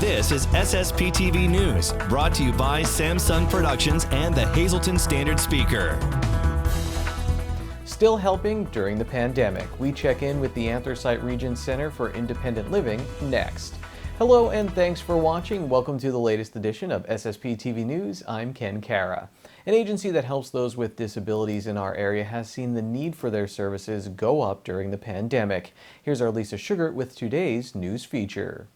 This is SSPTV News, brought to you by Samsung Productions and the Hazleton Standard Speaker. Still helping during the pandemic. We check in with the Anthracite Region Center for Independent Living next. Hello and thanks for watching. Welcome to the latest edition of SSPTV News. I'm Ken Cara. An agency that helps those with disabilities in our area has seen the need for their services go up during the pandemic. Here's our Lisa Sugar with today's news feature.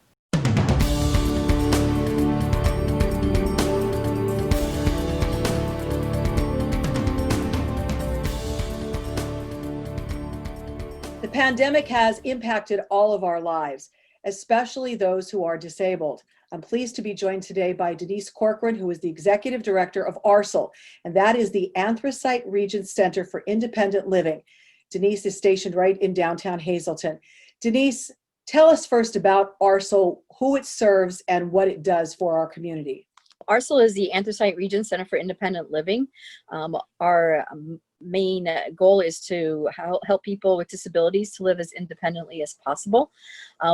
The pandemic has impacted all of our lives, especially those who are disabled. I'm pleased to be joined today by Denise Corcoran, who is the Executive Director of ARCEL, and that is the Anthracite Region Center for Independent Living. Denise is stationed right in downtown Hazleton. Denise, tell us first about ARCEL, who it serves, and what it does for our community. ARCEL is the Anthracite Region Center for Independent Living. Our main goal is to help people with disabilities to live as independently as possible.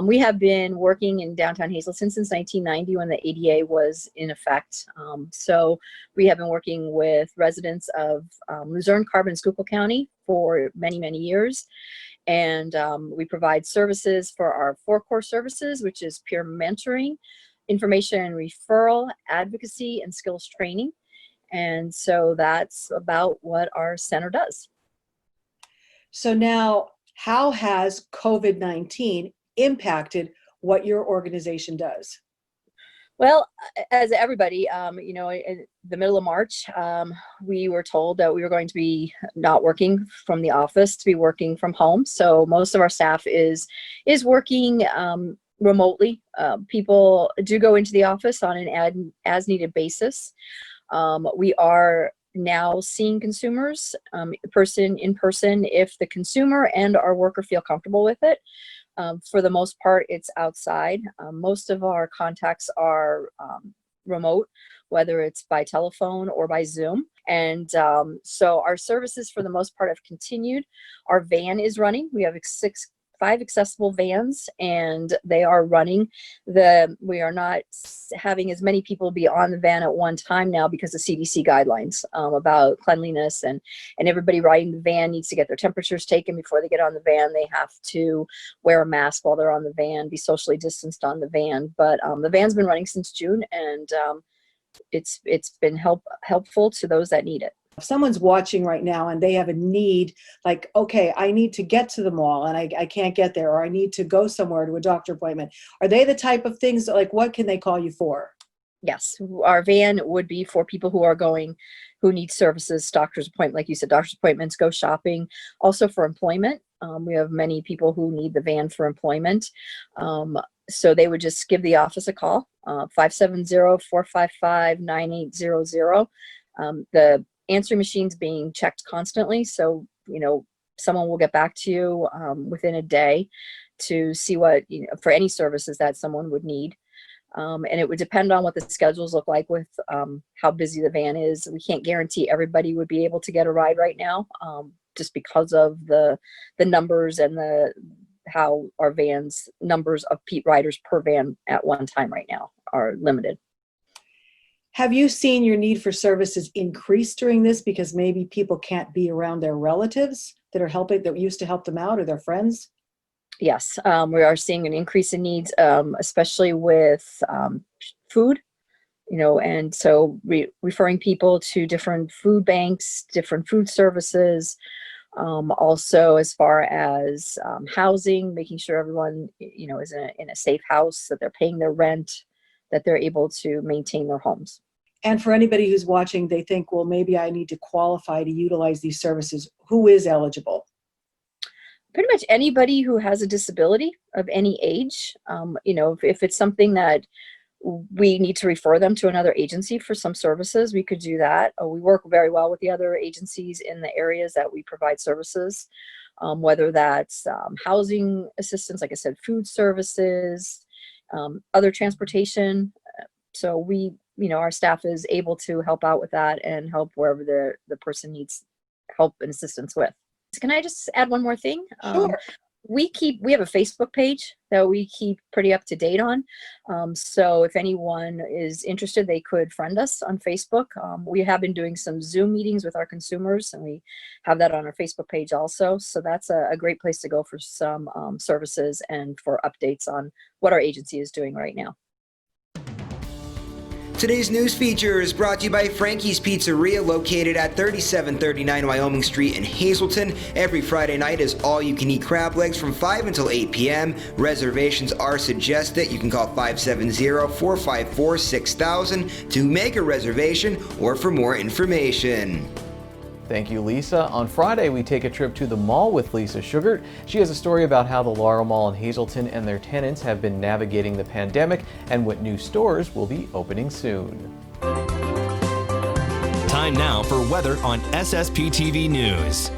We have been working in downtown Hazleton since 1990 when the ADA was in effect. So we have been working with residents of Luzerne, Carbon, and Schuylkill County for many, many years. And we provide services for our 4 core services, which is peer mentoring, information and referral, advocacy, and skills training. And so that's about what our center does. So now, how has COVID-19 impacted what your organization does? Well, as everybody, you know, in the middle of March, we were told that we were going to be not working from the office, to be working from home. So most of our staff is working remotely. People do go into the office on an as-needed basis. We are now seeing consumers in person if the consumer and our worker feel comfortable with it. For the most part, it's outside. Most of our contacts are remote, whether it's by telephone or by Zoom. And so our services for the most part have continued. Our van is running. We have 5 accessible vans, and they are running. We are not having as many people be on the van at one time now because of CDC guidelines about cleanliness, and everybody riding the van needs to get their temperatures taken before they get on the van. They have to wear a mask while they're on the van, be socially distanced on the van. But the van's been running since June, and it's been helpful to those that need it. If someone's watching right now and they have a need, like, okay, I need to get to the mall and I can't get there, or I need to go somewhere to a doctor appointment, are they the type of things that, like, what can they call you for? Yes, our van would be for people who need services, doctor's appointment, like you said, doctor's appointments, go shopping, also for employment. We have many people who need the van for employment. So they would just give the office a call, 570-455-9800. The answering machine's being checked constantly, so you know someone will get back to you within a day to see what, you know, for any services that someone would need. And it would depend on what the schedules look like with how busy the van is. We can't guarantee everybody would be able to get a ride right now, just because of the numbers and how our vans, numbers of riders per van at one time right now are limited. Have you seen your need for services increase during this because maybe people can't be around their relatives that used to help them out, or their friends? Yes, we are seeing an increase in needs, especially with food, you know, and so referring people to different food banks, different food services. Also, as far as housing, making sure everyone, you know, is in a safe house, that they're paying their rent, that they're able to maintain their homes. And for anybody who's watching, they think, well, maybe I need to qualify to utilize these services. Who is eligible? Pretty much anybody who has a disability of any age. You know, if it's something that we need to refer them to another agency for some services, we could do that. We work very well with the other agencies in the areas that we provide services, whether that's housing assistance, like I said, food services, other transportation. So we, you know, our staff is able to help out with that and help wherever the person needs help and assistance with. Can I just add one more thing? Sure. We have a Facebook page that we keep pretty up to date on. So if anyone is interested, they could friend us on Facebook. We have been doing some Zoom meetings with our consumers, and we have that on our Facebook page also. So that's a great place to go for some services and for updates on what our agency is doing right now. Today's news feature is brought to you by Frankie's Pizzeria, located at 3739 Wyoming Street in Hazleton. Every Friday night is all-you-can-eat crab legs from 5 until 8 p.m. Reservations are suggested. You can call 570-454-6000 to make a reservation or for more information. Thank you, Lisa. On Friday, we take a trip to the mall with Lisa Sugart. She has a story about how the Laurel Mall in Hazleton and their tenants have been navigating the pandemic and what new stores will be opening soon. Time now for weather on SSPTV News.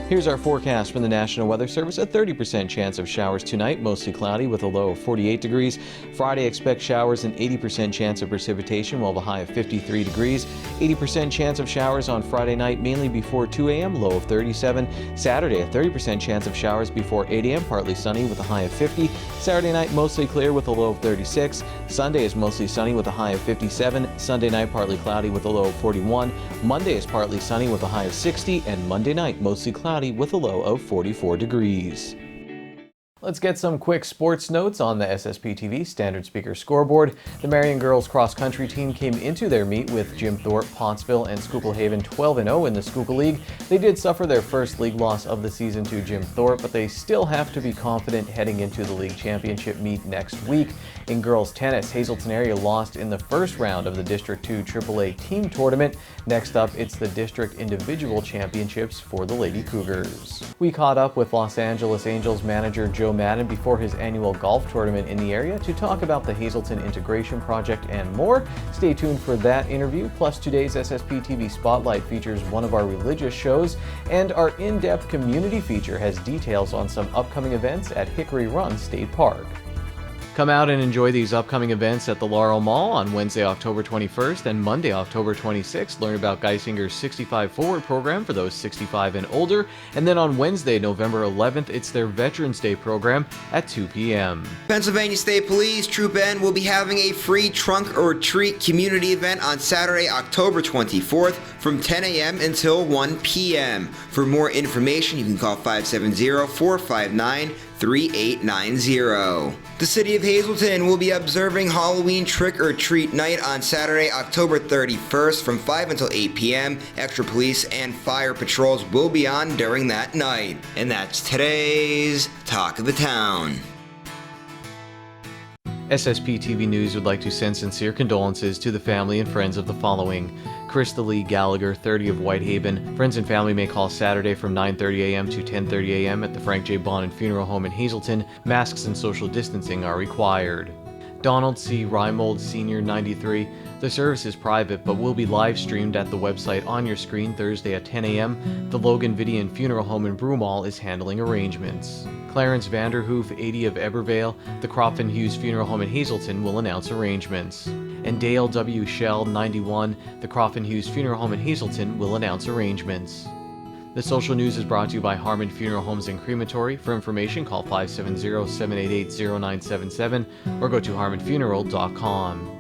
Here's our forecast from the National Weather Service. A 30% chance of showers tonight, mostly cloudy with a low of 48 degrees. Friday, expect showers and 80% chance of precipitation, while the high of 53 degrees. 80% chance of showers on Friday night, mainly before 2 a.m., low of 37. Saturday, a 30% chance of showers before 8 a.m., partly sunny with a high of 50. Saturday night, mostly clear with a low of 36. Sunday is mostly sunny with a high of 57. Sunday night, partly cloudy with a low of 41. Monday is partly sunny with a high of 60. And Monday night, mostly cloudy with a low of 44 degrees. Let's get some quick sports notes on the SSPTV Standard Speaker scoreboard. The Marion girls cross-country team came into their meet with Jim Thorpe, Pottsville, and Schuylkill Haven 12-0 in the Schuylkill League. They did suffer their first league loss of the season to Jim Thorpe, but they still have to be confident heading into the league championship meet next week. In girls tennis, Hazleton area lost in the first round of the District 2 AAA team tournament. Next up, it's the district individual championships for the Lady Cougars. We caught up with Los Angeles Angels manager Joe Madden before his annual golf tournament in the area to talk about the Hazleton Integration Project and more. Stay tuned for that interview, plus today's SSPTV Spotlight features one of our religious shows, and our in-depth community feature has details on some upcoming events at Hickory Run State Park. Come out and enjoy these upcoming events at the Laurel Mall on Wednesday, October 21st and Monday, October 26th. Learn about Geisinger's 65 Forward program for those 65 and older. And then on Wednesday, November 11th, it's their Veterans Day program at 2 p.m. Pennsylvania State Police Troop N will be having a free trunk or treat community event on Saturday, October 24th from 10 a.m. until 1 p.m. For more information, you can call 570-459-3890. The City of Hazleton will be observing Halloween trick-or-treat night on Saturday, October 31st from 5 until 8 p.m. Extra police and fire patrols will be on during that night. And that's today's Talk of the Town. SSPTV News would like to send sincere condolences to the family and friends of the following: Christa Gallagher, 30 of Whitehaven. Friends and family may call Saturday from 9:30 a.m. to 10:30 a.m. at the Frank J. Bonin Funeral Home in Hazleton. Masks and social distancing are required. Donald C. Reimold, Sr., 93. The service is private but will be live streamed at the website on your screen Thursday at 10 a.m. The Logan Vidian Funeral Home in Broomall is handling arrangements. Clarence Vanderhoof, 80 of Ebervale. The Cropton Hughes Funeral Home in Hazleton will announce arrangements. And Dale W. Schell, 91. The Cropton Hughes Funeral Home in Hazleton will announce arrangements. The social news is brought to you by Harmon Funeral Homes and Crematory. For information, call 570-788-0977 or go to harmonfuneral.com.